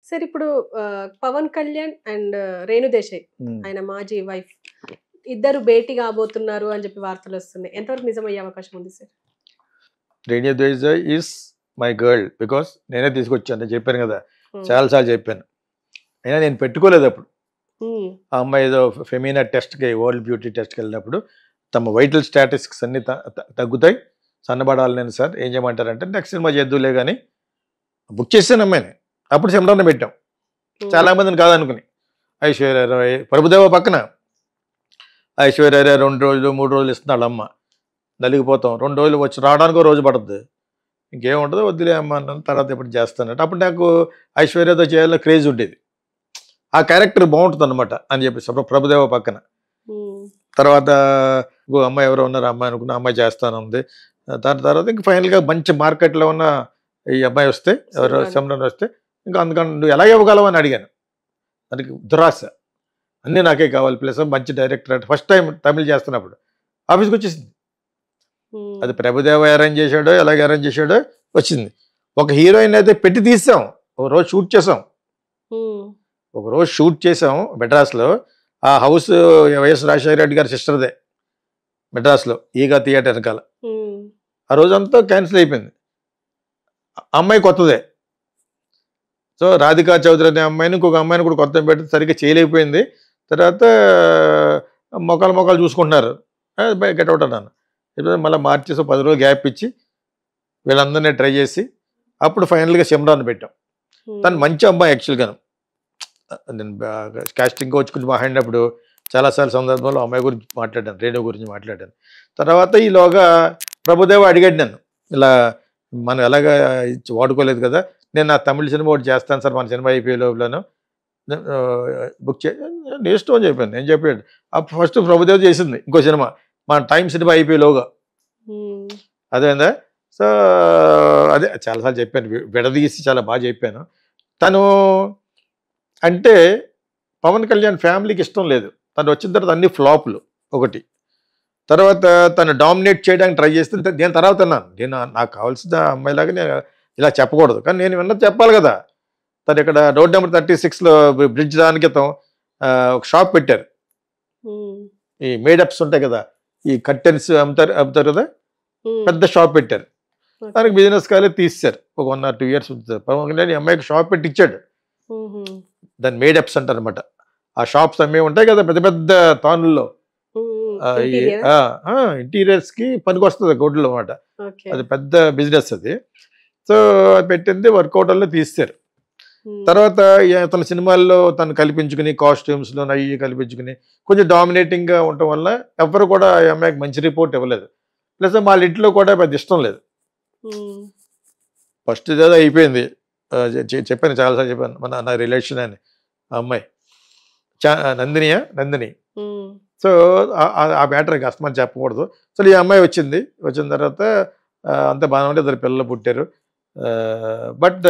Sir ఇప్పుడు Pawan Kalyan and Renu Desai హ్మ్. ఆయన మాజీ వైఫ్ ఇద్దరు భేటీ కాబోతున్నారు అని చెప్పి వార్తలు వస్తున్నాయి. ఎంతవరకు నిజమయ్యే అవకాశం ఉంది sir? Renu Desai is my girl because నేనే తీసుకొచ్చాను. నేను చెప్పాను కదా, ఉమ్, చాలాసార్లు చెప్పాను. అయినా నేను పెట్టుకోలేదు అప్పుడు. ఉమ్, ఆ అమ్మాయి ఏదో ఫెమినా టెస్ట్కి, వరల్డ్ బ్యూటీ టెస్ట్కి వెళ్ళినప్పుడు తమ వైటల్ స్టాటిస్టిక్స్ అన్ని తగ్గుతాయి, సన్నబడాలి. నేను సార్ ఏం చేయమంటారంటే నెక్స్ట్ సినిమా చేద్దులే కానీ బుక్ చేసాను అమ్మాయిని. అప్పుడు సిమ్రాన్ని పెట్టాం ఉమ్, చాలా మందిని కాదనుకుని. ఐశ్వర్య రాయ్, ప్రభుదేవ పక్కన ఐశ్వర్య రాయ్ 2 రోజులు 3 రోజులు ఇస్తున్నాడు అమ్మ. నలిగిపోతాం. 2 రోజులు వచ్చి రావడానికి ఒక రోజు పడుతుంది. ఇంకేముంటుందో వద్దులే అమ్మ అన్నాను. తర్వాత ఇప్పుడు చేస్తానంటే అప్పుడు నాకు ఐశ్వర్యతో చేయాలని క్రేజ్ ఉండేది. ఆ క్యారెక్టర్ బాగుంటుంది అనమాట అని చెప్పేసి అప్పుడు ప్రభుదేవ పక్కన. ఉమ్, తర్వాత ఇంకో అమ్మాయి ఎవరో ఉన్నారు, అమ్మాయి అనుకున్న అమ్మాయి చేస్తానుంది. దాని తర్వాత ఇంక ఫైనల్గా మంచి మార్కెట్లో ఉన్న ఈ అమ్మాయి వస్తే, ఎవరో సిమ్రన్ వస్తే, ఇంకా అందుకని నువ్వు ఎలా ఇవ్వగలవు అని అడిగాను. దానికి దురాశ, అన్నీ నాకే కావాలి, ప్లస్ మంచి డైరెక్టర్ అంటే ఫస్ట్ టైం తమిళ్ చేస్తున్నప్పుడు ఆఫీస్కి వచ్చేసింది. ఉమ్, అది ప్రభుదేవ అరేంజ్ చేశాడో ఎలాగ అరేంజ్ చేశాడో వచ్చింది. ఒక హీరోయిన్ అయితే పెట్టి తీసాం, ఒక రోజు షూట్ చేసాం. ఉమ్, ఒక రోజు షూట్ చేసాం మెడ్రాస్లో. ఆ హౌస్ వైఎస్ రాజశేఖర రెడ్డి గారి సిస్టర్దే, మెడ్రాస్లో ఈగా థియేటర్ వెనకాల. ఉమ్, ఆ రోజంతా క్యాన్సిల్ అయిపోయింది. అమ్మాయి కొత్తదే. సో రాధికా చౌదరి అనే అమ్మాయిని, ఇంకొక అమ్మాయిని కూడా కొత్త పెట్టి సరిగ్గా చేయలేకపోయింది. తర్వాత మొక్కలు చూసుకుంటున్నారు. గెట్ అవుట్ అన్నాను. ఇప్పుడు మళ్ళీ మార్చేసి 10 రోజులు గ్యాప్ ఇచ్చి వీళ్ళందరినీ ట్రై చేసి అప్పుడు ఫైనల్గా సిమ్రాన్ పెట్టాం. తను మంచి అమ్మాయి యాక్చువల్గాను. నేను కాస్టింగ్ కోచ్ గురించి మాట్లాడినప్పుడు చాలాసార్లు సందర్భంలో అమ్మాయి గురించి మాట్లాడాను, రేడియో గురించి మాట్లాడాను. తర్వాత ఈలోగా ప్రభుదేవ అడిగాడు నన్ను, ఇలా మనం ఎలాగా వాడుకోలేదు కదా, నేను నా తమిళ సినిమా ఒకటి చేస్తాను సార్, మన సినిమా అయిపోయే లోపలను బుక్ నేను ఇష్టం అని చెప్పాను. నేను చెప్పాడు అప్పుడు ఫస్ట్ ప్రభుదేవ చేసింది ఇంకో సినిమా, మన టైం సినిమా అయిపోయేలోగా. ఉమ్, అదేందా. సో అదే చాలాసార్లు చెప్పాను, విడదీసి చాలా బాగా చెప్పాను. తను అంటే పవన్ కళ్యాణ్ ఫ్యామిలీకి ఇష్టం లేదు. తను వచ్చిన తర్వాత అన్ని ఫ్లాప్లు ఒకటి. తర్వాత తను డామినేట్ చేయడానికి ట్రై చేస్తే నేను తర్వాత అన్నాను, నేను నాకు కావాల్సిన అమ్మాయిలాగా నేను ఇలా చెప్పకూడదు, కానీ నేను విన్నది చెప్పాలి కదా. తను ఇక్కడ రోడ్ నెంబర్ 36లో బ్రిడ్జ్ దాని క్రితం ఒక షాప్ పెట్టారు. ఉమ్, ఈ మేడప్స్ ఉంటాయి కదా, ఈ కర్టెన్స్ అమ్ముతారు కదా, ఉమ్, పెద్ద షాప్ పెట్టారు. ఓకే. దానికి బిజినెస్ కాలే తీస్తారు. ఒక 1 or 2 years ఉంటుంది. పవన్ కళ్యాణ్ ఈ అమ్మాయికి షాప్ పెట్టి ఇచ్చాడు. ఉహు, దాన్ని మేడప్స్ అంటారు అనమాట. ఆ షాప్స్ అమ్మే ఉంటాయి కదా పెద్ద పెద్ద తానుల్లో, ఉమ్, ఇంటీరియర్ ఇంటీరియర్స్కి పనికి వస్తుంది గొడ్లు అనమాట. ఓకే. అది పెద్ద బిజినెస్ అది. సో అది పెట్టింది, వర్కౌట్ వల్ల తీస్తారు. ఉమ్, తర్వాత తన సినిమాల్లో తను కల్పించుకుని కాస్ట్యూమ్స్లో అవి కల్పించుకుని కొంచెం డామినేటింగ్గా ఉండటం వల్ల ఎవరు కూడా ఈ అమ్మాయికి మంచి రిపోర్ట్ ఇవ్వలేదు. ప్లస్ వాళ్ళ ఇంట్లో కూడా పెద్ద ఇష్టం లేదు. ఉమ్, ఫస్ట్ ఏదో అయిపోయింది. చెప్పాను చాలాసార్లు చెప్పాను, నా రిలేషన్ అని ఆ అమ్మాయి నందిని. ఉమ్, సో ఆ మ్యాటర్ కస్టమర్ చెప్పకూడదు. సో ఈ అమ్మాయి వచ్చిన తర్వాత అంతా బాగానే ఉంటే 2 పిల్లలు పుట్టారు. బట్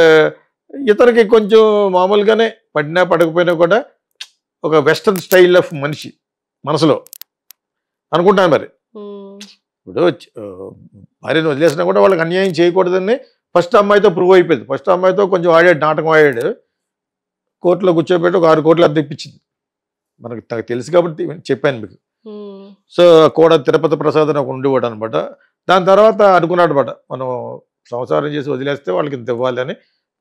ఇతనికి కొంచెం మామూలుగానే పడినా పడకపోయినా కూడా ఒక వెస్టర్న్ స్టైల్ ఆఫ్ మనిషి మనసులో అనుకుంటాను. మరి ఉమ్, ఇప్పుడు భార్యను వదిలేసినా కూడా వాళ్ళకి అన్యాయం చేయకూడదని ఫస్ట్ అమ్మాయితో ప్రూవ్ అయిపోయింది. ఫస్ట్ అమ్మాయితో కొంచెం ఆడాడు, నాటకం ఆడాడు. కోర్టులో కూర్చోబెట్టి ఒక 6 కోట్లు అద్దె ఇప్పించింది. నాకు తెలుసు కాబట్టి చెప్పాను మీకు. ఉమ్, సో కూడా తిరుపతి ప్రసాద్ అని ఒక ఉండేవాడు అనమాట. దాని తర్వాత అనుకున్నాడు అనమాట, మనం సంసారం చేసి వదిలేస్తే వాళ్ళకి ఇంత ఇవ్వాలి అని.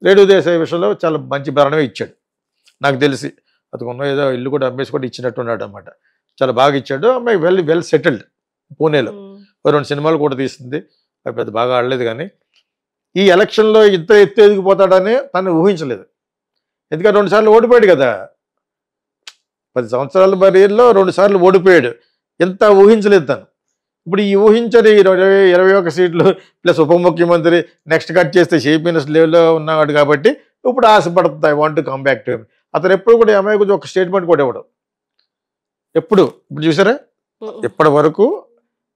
రేణు దేశాయ్ విషయంలో చాలా మంచి భరణమే ఇచ్చాడు నాకు తెలిసి. అతను ఏదో ఇల్లు కూడా అమ్మేసి కూడా ఇచ్చినట్టున్నాడు అనమాట. చాలా బాగా ఇచ్చాడు. అమ్మాయి వెల్ సెటిల్డ్ పూణేలో. ఉమ్, 2 సినిమాలు కూడా తీసింది. అది పెద్ద బాగా ఆడలేదు. కానీ ఈ ఎలక్షన్లో ఇంత ఎత్తు ఎదిగిపోతాడని తను ఊహించలేదు. ఎందుకంటే 2 సార్లు ఓడిపోయాడు కదా, 10 సంవత్సరాల బరిలో 2 సార్లు ఓడిపోయాడు. ఎంత ఊహించలేదు తను. ఇప్పుడు ఈ ఊహించని 21 సీట్లు ప్లస్ ఉప ముఖ్యమంత్రి నెక్స్ట్ కట్ చేస్తే చీఫ్ మినిస్టర్ లెవెల్లో ఉన్నాడు కాబట్టి ఇప్పుడు ఆశపడుతుంది, I want to come back to him. అతను ఎప్పుడు కూడా అమ్మాయి గురించి ఒక స్టేట్మెంట్ కూడా ఇవ్వడం. ఇప్పుడు చూసారా, ఇప్పటి వరకు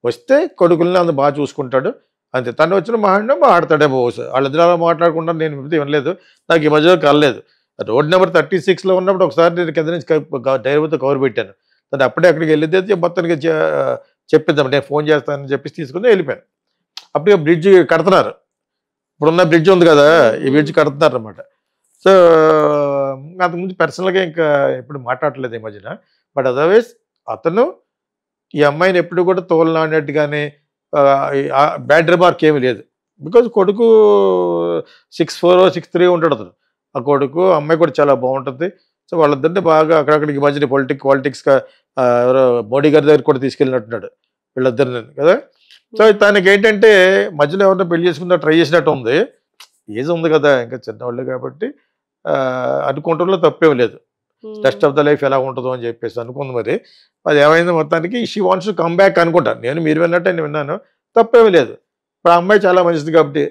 వస్తే కొడుకుల్ని అంత బాగా చూసుకుంటాడు అంతే. తను వచ్చిన మాట్లాడతాడేమో వాళ్ళిద్దరు మాట్లాడకుండా నేను వినలేదు. నాకు ఈ మధ్యలో కలలేదు. రోడ్ నెంబర్ 36లో ఉన్నప్పుడు ఒకసారి నేను కింద నుంచి డ్రైవర్తో కవర్ పెట్టాను. తను అప్పుడే అక్కడికి వెళ్ళితే మొత్తానికి చెప్పిద్దాం, నేను ఫోన్ చేస్తానని చెప్పేసి తీసుకుని వెళ్ళిపోయాను. అప్పుడే బ్రిడ్జ్ కడుతున్నారు. ఇప్పుడున్న బ్రిడ్జ్ ఉంది కదా, ఈ బ్రిడ్జ్ కడుతున్నారు అనమాట. సో అంతకుముందు పర్సనల్గా ఇంకా ఎప్పుడు మాట్లాడలేదు ఈ మధ్యన. బట్ అదర్వైజ్ అతను ఈ అమ్మాయిని ఎప్పుడు కూడా తోలనాడినట్టుగానే బ్యాడ్ రిమార్క్ ఏమీ లేదు. బికాజ్ కొడుకు 6'4" 6'3" ఉంటాడు అతను. ఆ కొడుకు అమ్మాయి కూడా చాలా బాగుంటుంది. సో వాళ్ళిద్దరిని బాగా అక్కడక్కడికి మధ్యన పాలిటిక్స్గా ఎవరో మోడీ గారి దగ్గర కూడా తీసుకెళ్ళినట్టున్నాడు వీళ్ళిద్దరిని కదా. సో తనకి ఏంటంటే మధ్యలో ఎవరినో పెళ్లి చేసుకుందా ట్రై చేసినట్టు ఉంది. ఏజ్ ఉంది కదా, ఇంకా చిన్నవాళ్ళు కాబట్టి అనుకోవటంలో తప్పేం లేదు. రెస్ట్ ఆఫ్ ద లైఫ్ ఎలా ఉంటుందో అని చెప్పేసి అనుకుంది. మరి అది ఏమైంది మొత్తానికి she wants to come back అనుకుంటా. మీరు విన్నట్టే నేను విన్నాను, తప్పేమీ లేదు. ఇప్పుడు ఆ అమ్మాయి చాలా మంచిది కాబట్టి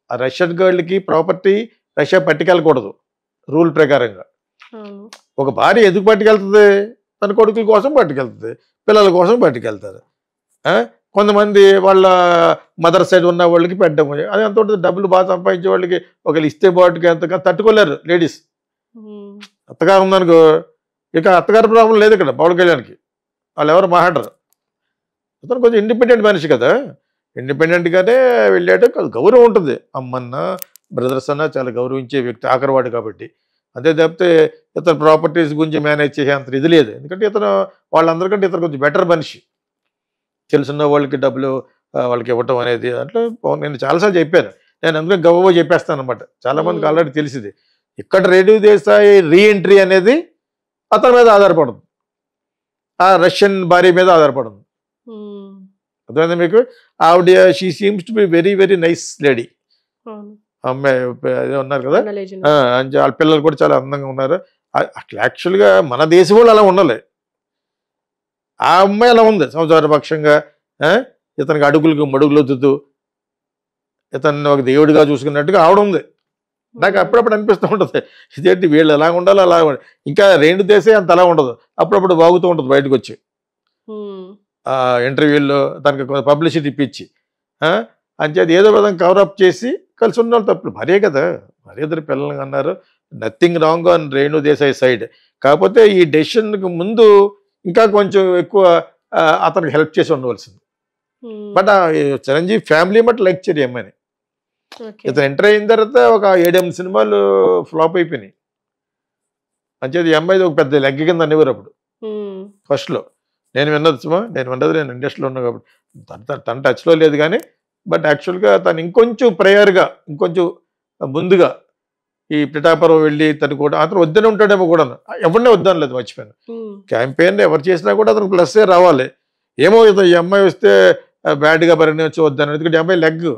ఆ రష్యన్ గర్ల్కి ప్రాపర్టీ రష్యా పట్టుకెళ్ళకూడదు రూల్ ప్రకారంగా. ఒక భార్య ఎందుకు పట్టుకెళ్తుంది? తన కొడుకుల కోసం పట్టుకెళ్తుంది, పిల్లల కోసం పట్టుకెళ్తారు. కొంతమంది వాళ్ళ మదర్ సైడ్ ఉన్న వాళ్ళకి పెట్టడం, అది ఎంత ఉంటుంది, డబ్బులు బాగా సంపాదించే వాళ్ళకి ఒకళ్ళు ఇస్తే బాటుకి ఎంతగా తట్టుకోలేరు లేడీస్. అత్తగారు ఉందనుకో, ఇక అత్తగారి ప్రాబ్లం లేదు ఇక్కడ పవన్ కళ్యాణ్కి, వాళ్ళు ఎవరు మాట్లాడరు. అతను కొంచెం ఇండిపెండెంట్ మనిషి కదా, ఇండిపెండెంట్గానే వెళ్ళాడు. గౌరవం ఉంటుంది, అమ్మన్న బ్రదర్స్ అన్న చాలా గౌరవించే వ్యక్తి, ఆఖరివాడు కాబట్టి. అంతే తప్పితే ఇతను ప్రాపర్టీస్ గురించి మేనేజ్ చేసే అంత ఇది లేదు. ఎందుకంటే ఇతను వాళ్ళందరికంటే ఇతను కొంచెం బెటర్ మనిషి, తెలుసున్న వాళ్ళకి డబ్బులు వాళ్ళకి ఇవ్వటం అనేది. అట్లా నేను చాలాసార్లు చెప్పాను, నేను అందుకే గవ్వ చెప్పేస్తాను అనమాట. చాలామందికి ఆల్రెడీ తెలిసింది. ఇక్కడ రేణు దేశాయ్ రీఎంట్రీ అనేది అతని మీద ఆధారపడదు, ఆ రష్యన్ భార్య మీద ఆధారపడదు. అర్థమైందా మీకు? ఆవిడ she seems to be very very nice lady. అమ్మాయి అదే ఉన్నారు కదా, వాళ్ళ పిల్లలు కూడా చాలా అందంగా ఉన్నారు. అట్లా యాక్చువల్గా మన దేశం వాళ్ళు అలా ఉండాలి. ఆ అమ్మాయి అలా ఉంది, సంసారపక్షంగా ఇతనికి అడుగులకు మడుగులు వద్దుతూ ఇతన్ని ఒక దేవుడిగా చూసుకున్నట్టుగా ఆవిడ ఉంది. నాకు అప్పుడప్పుడు అనిపిస్తూ ఉంటుంది, ఇదేంటి వీళ్ళు ఎలా ఉండాలో అలా. ఇంకా రేణు దేశే అంత అలా ఉండదు, అప్పుడప్పుడు బాగుతూ ఉంటుంది బయటకు వచ్చి ఇంటర్వ్యూల్లో తనకి పబ్లిసిటీ ఇప్పించి అంచేది ఏదో విధంగా కవరప్ చేసి కలిసి ఉన్న వాళ్ళు తప్పుడు. మరే కదా, మరే ఇద్దరు పిల్లలు అన్నారు, nothing wrong on Renu Desai side. కాకపోతే ఈ డెసిషన్కి ముందు ఇంకా కొంచెం ఎక్కువ అతనికి హెల్ప్ చేసి ఉండవలసింది. బట్ చిరంజీవి ఫ్యామిలీ మట్ లైక్ చేయరు అమ్మాయిని. ఇతను ఎంటర్ అయిన తర్వాత ఒక 7-8 సినిమాలు ఫ్లాప్ అయిపోయినాయి. అంచేది ఈ అమ్మాయిది ఒక పెద్ద లెగ్ కింద అనేవారు అప్పుడు ఫస్ట్లో. నేను ఇండస్ట్రీలో ఉన్నా కాబట్టి తన టచ్లో లేదు కానీ, బట్ యాక్చువల్గా తను ఇంకొంచెం ప్రయర్గా ఇంకొంచెం ముందుగా ఈ పిఠాపురం వెళ్ళి తను కూడా అతను వద్దనే ఉంటాడేమో కూడా, ఎవరినే వద్దాను లేదు, మర్చిపోయాను. క్యాంపెయిన్ ఎవరు చేసినా కూడా అతను ప్లస్సే రావాలి. ఏమో ఈ అమ్మాయి వస్తే బ్యాడ్గా పరిగణించి వద్దాను, ఎందుకంటే ఈ అమ్మాయి లెగ్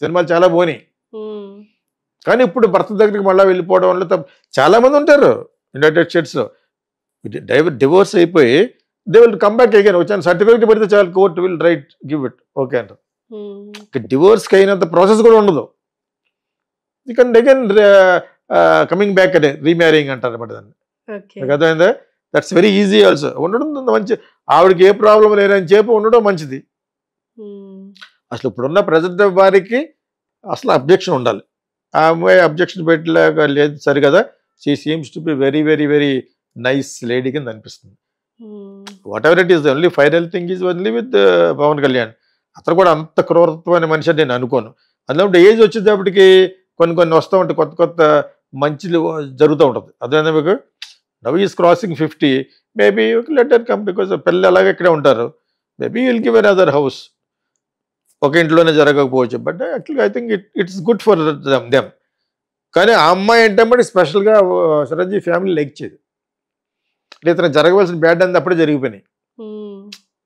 సినిమాలు చాలా పోనీ. కానీ ఇప్పుడు భర్త దగ్గరికి మళ్ళీ వెళ్ళిపోవడం వల్ల చాలా మంది ఉంటారు యునైటెడ్ స్టేట్స్లో. డివోర్స్ అయిపోయి they will come back again. వచ్చాను సర్టిఫికేట్ పెడితే చాలు, court will write give it okay అంటారు. డివోర్స్కి అయినంత ప్రాసెస్ కూడా ఉండదు. ఇక అగైన్ కమింగ్ బ్యాక్ అదే రీమ్యారింగ్ అంటారు అనమాట దాన్ని. అర్థమైందా? That's very easy also. ఉండడం మంచి, ఆవిడకి ఏ ప్రాబ్లం లేదని చెప్పి ఉండడం మంచిది. అసలు ఇప్పుడున్న ప్రజెంట్ వారికి అసలు అబ్జెక్షన్ ఉండాలి. ఆ అమ్మాయి అబ్జెక్షన్ పెట్టలేక లేదు సరి కదా. She seems to be very very very nice lady కింద అనిపిస్తుంది. Whatever it is, only final thing is only with Pavan Kalyan. అతను కూడా అంత క్రూరత్వమైన మనిషి అని నేను అనుకోను. అందులో ఏజ్ వచ్చేటప్పటికి కొన్ని వస్తూ ఉంటాయి, కొత్త కొత్త మంచిలు జరుగుతూ ఉంటుంది. అదేనా మీకు? Now is crossing 50, maybe letter come, because పిల్లలు అలాగే ఇక్కడే ఉంటారు. Maybe will give an other house. ఒక ఇంట్లోనే జరగకపోవచ్చు, బట్ యాక్చువల్గా I think it's good for them. కానీ ఆ అమ్మాయి ఏంటంటే స్పెషల్గా చిరంజీవి ఫ్యామిలీ లైక్ చేయదు. ఇతను జరగవలసిన బ్యాడ్ అంతా అప్పుడే జరిగిపోయినాయి.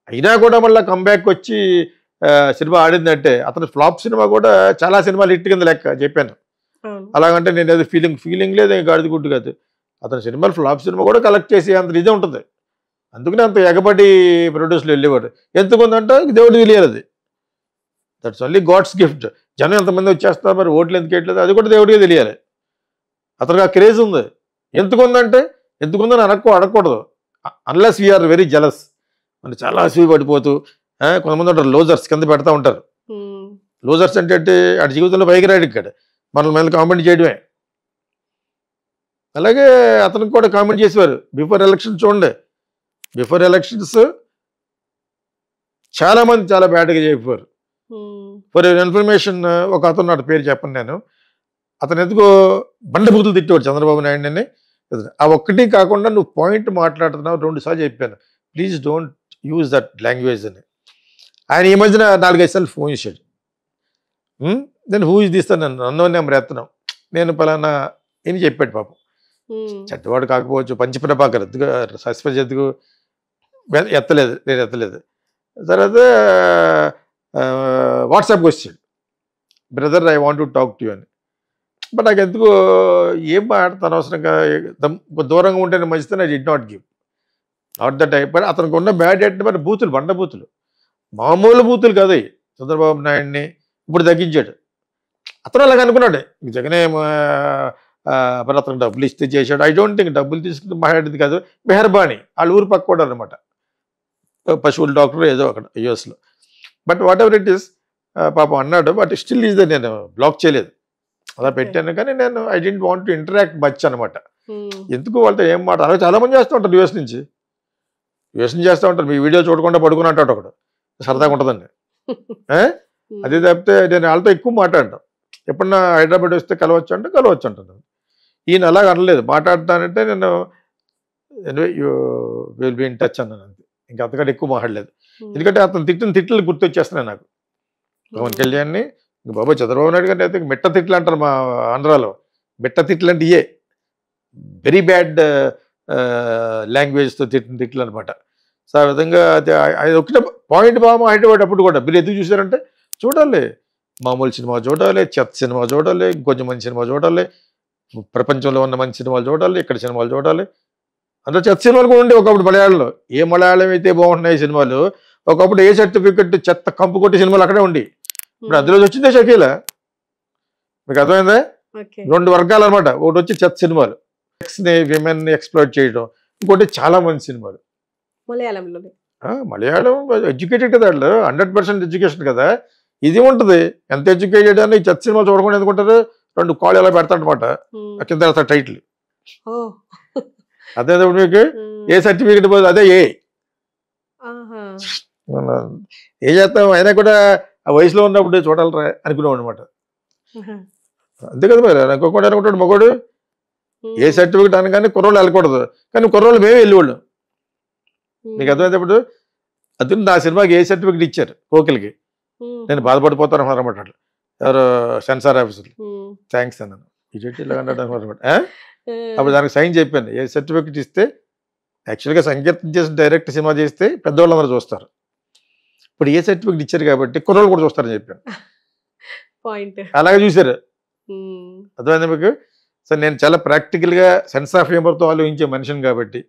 అయినా కూడా మళ్ళీ కంబ్యాక్ వచ్చి సినిమా ఆడిందంటే, అతను ఫ్లాప్ సినిమా కూడా చాలా సినిమాలు హిట్ కింద లెక్క చెప్పాను. అలాగంటే నేను ఏదో ఫీలింగ్ లేదు, గాడిది గుడ్డు కాదు. అతని సినిమాలు ఫ్లాప్ సినిమా కూడా కలెక్ట్ చేసి అంత ఇదే ఉంటుంది. అందుకనే అంత ఎగబడి ప్రొడ్యూస్లో వెళ్ళేవాడు. ఎంతకుందంటే దేవుడు తెలియదు, అది దట్స్ ఓన్లీ గాడ్స్ గిఫ్ట్. జనం ఎంతమంది వచ్చేస్తారు, మరి ఓట్లు ఎందుకు వేయట్లేదు, అది కూడా దేవుడికే తెలియాలి. అతనికి ఆ క్రేజ్ ఉంది. ఎందుకుందంటే ఎందుకుందని అడగకూడదు, అన్లెస్ వీఆర్ వెరీ జలస్. అంటే చాలా అసూయ పడిపోతూ కొంతమంది ఉంటారు, లోజర్స్ కింద పెడతా ఉంటారు. లోజర్స్ అంటే ఆడి జీవితంలో పైకి రాడు, ఇక్కడ మనల్ని మళ్ళీ కామెంట్ చేయడమే. అలాగే అతనికి కూడా కామెంట్ చేసేవారు బిఫోర్ ఎలక్షన్స్. చూడండి, బిఫోర్ ఎలక్షన్స్ చాలామంది చాలా బ్యాడ్గా చెప్పారు. ఫర్ ఇన్ఫర్మేషన్, ఒక అతను నాటి పేరు చెప్పను నేను, అతను ఎందుకో బండబూతులు తిట్టేవాడు చంద్రబాబు నాయుడుని. ఆ ఒక్కటి కాకుండా నువ్వు పాయింట్ మాట్లాడుతున్నావు 2 సార్లు చెప్పాను, please don't use that language అని. ఆయన ఈ మధ్యన 4-5 సార్లు ఫోన్ చేశాడు. నేను హూ ఇస్ దిస్ నన్ను నెంబర్ ఎత్తను, నేను పలానా అని చెప్పాడు పాపం. చెడ్డవాడు కాకపోవచ్చు, పంచప్రభాకర్ ఎందుకు సస్పెన్స్ ఎందుకు ఎత్తలేదు, నేను ఎత్తలేదు. తర్వాత వాట్సాప్కి వచ్చాడు, brother I want to talk to you అని. బట్ నాకు ఎందుకు ఏం మాట్లాడతాను అనవసరంగా, దూరంగా ఉంటేనే మంచిదని I did not give, not the type. But అతనికి ఉన్న బ్యాడ్ అంటే మరి బూతులు, బండ బూతులు, మామూలు బూతులు కాదు. చంద్రబాబు నాయుడిని ఇప్పుడు తగ్గించాడు. అతను అలాగ అనుకున్నాడు, జగనే మరి అతను డబ్బులు ఇస్తే చేశాడు. ఐ డోంట్ థింక్ డబ్బులు తీసుకుని మాట్లాడేది కాదు, మెహర్బానీ వాళ్ళ ఊరు పక్క కూడా అనమాట, పశువుల డాక్టర్ ఏదో అక్కడ యూఎస్లో. But whatever it is పాపం అన్నాడు. బట్ స్టిల్ ఈజ్ నేను బ్లాక్ చేయలేదు, అలా పెట్టాను. కానీ నేను I don't want to interact much అనమాట. ఎందుకు వాళ్ళతో ఏం మాట, అలాగే చాలా మంది చేస్తూ ఉంటారు యూఎస్ నుంచి చేస్తూ ఉంటారు. మీ వీడియో చూడకుండా పడుకుని అంటాడు ఒకడు, సరదాగా ఉంటుందండి. అదే తప్పితే నేను వాళ్ళతో ఎక్కువ మాట్లాడటం. ఎప్పుడన్నా హైదరాబాద్ వస్తే కలవచ్చు అంటే కలవచ్చు అంటున్నాను. ఈయన అలాగ అనలేదు, మాట్లాడతానంటే నేను you will be in touch అన్నాను అంతే. ఇంకా అంతకంటే ఎక్కువ మాట్లాడలేదు. ఎందుకంటే అతను తిట్టిన తిట్లు గుర్తొచ్చేస్తున్నాయి నాకు. పవన్ కళ్యాణ్ని బాబు చంద్రబాబు నాయుడు గారిని అయితే మిట్ట తిట్లు అంటారు మా ఆంధ్రాలో. మిట్ట తిట్లు అంటే ఇయే వెరీ బ్యాడ్ లాంగ్వేజ్తో తిట్టిన తిట్లు అనమాట. సో ఆ విధంగా అది ఒకటే పాయింట్ బాగా హైదరాబాద్ కూడా మీరు ఎందుకు చూసారంటే, చూడాలి మామూలు సినిమా చూడాలి, చెత్త సినిమా చూడాలి, ఇంకొంచెం మంచి సినిమా చూడాలి, ప్రపంచంలో ఉన్న మంచి సినిమాలు చూడాలి, ఇక్కడ సినిమాలు చూడాలి. అందులో చెత్త సినిమాలు కూడా ఉండే ఒకప్పుడు మలయాళంలో. ఏ మలయాళం అయితే బాగుంటున్నాయి సినిమాలు, ఒకప్పుడు ఏ సర్టిఫికెట్ చెత్త కంపు కొట్టే సినిమాలు అక్కడే ఉండి. ఇప్పుడు అందులో వచ్చిందే షకీల, మీకు అర్థమైందా? 2 వర్గాలు అనమాట. ఒకటి వచ్చి చెత్త సినిమాలు, సెక్స్ని విమెన్ని ఎక్స్ప్లోర్ చేయడం, ఇంకోటి చాలా మంది సినిమాలు మలయాళం ఎడ్యుకేటెడ్ కదా, వాళ్ళు 100% ఎడ్యుకేషన్ కదా. ఇది ఉంటుంది ఎంత ఎడ్యుకేటెడ్ అని చెత్త సినిమా చూడకుండా ఎందుకుంటారు, 2 కాళ్ళు ఎలా పెడతాడనమాట కింద టైటిల్. అదే మీకు ఏ సర్టిఫికేట్ పోదు, అదే ఏ చేస్తాం. అయినా కూడా ఆ వయసులో ఉన్నప్పుడు చూడాలరా అనుకునేవాడు అనమాట. అంతే కదా మరి, అనుకోకుండా అనుకుంటాడు మగోడు. ఏ సర్టిఫికేట్ అనగానే కుర్రోళ్ళు వెళ్ళకూడదు, కానీ కుర్రోళ్ళు మేమే వెళ్ళేవాళ్ళు. నీకు అర్థమైతే ఇప్పుడు అతను నా సినిమాకి ఏ సర్టిఫికేట్ ఇచ్చారు కోకిలకి, నేను బాధపడిపోతాను అనమాట. ఎవరు సెన్సార్ ఆఫీసర్లు థ్యాంక్స్ అన్నాను, ఇటు ఇలా అన్నాడు అనమాట. అప్పుడు దానికి సైన్ చెప్పాను, ఏ సర్టిఫికేట్ ఇస్తే యాక్చువల్గా సంకీర్తన చేసి డైరెక్ట్ సినిమా చేస్తే పెద్దవాళ్ళందరూ చూస్తారు. ఇప్పుడు ఏ సర్టిఫికేట్ ఇచ్చారు కాబట్టి కుర్రోళ్ళు కూడా చూస్తారని చెప్పాను. అలాగే చూశారు. అర్థమైందా మీకు? సో నేను చాలా ప్రాక్టికల్గా సెన్స్ ఆఫ్ హ్యూమర్తో ఆలోచించే మనిషిని కాబట్టి.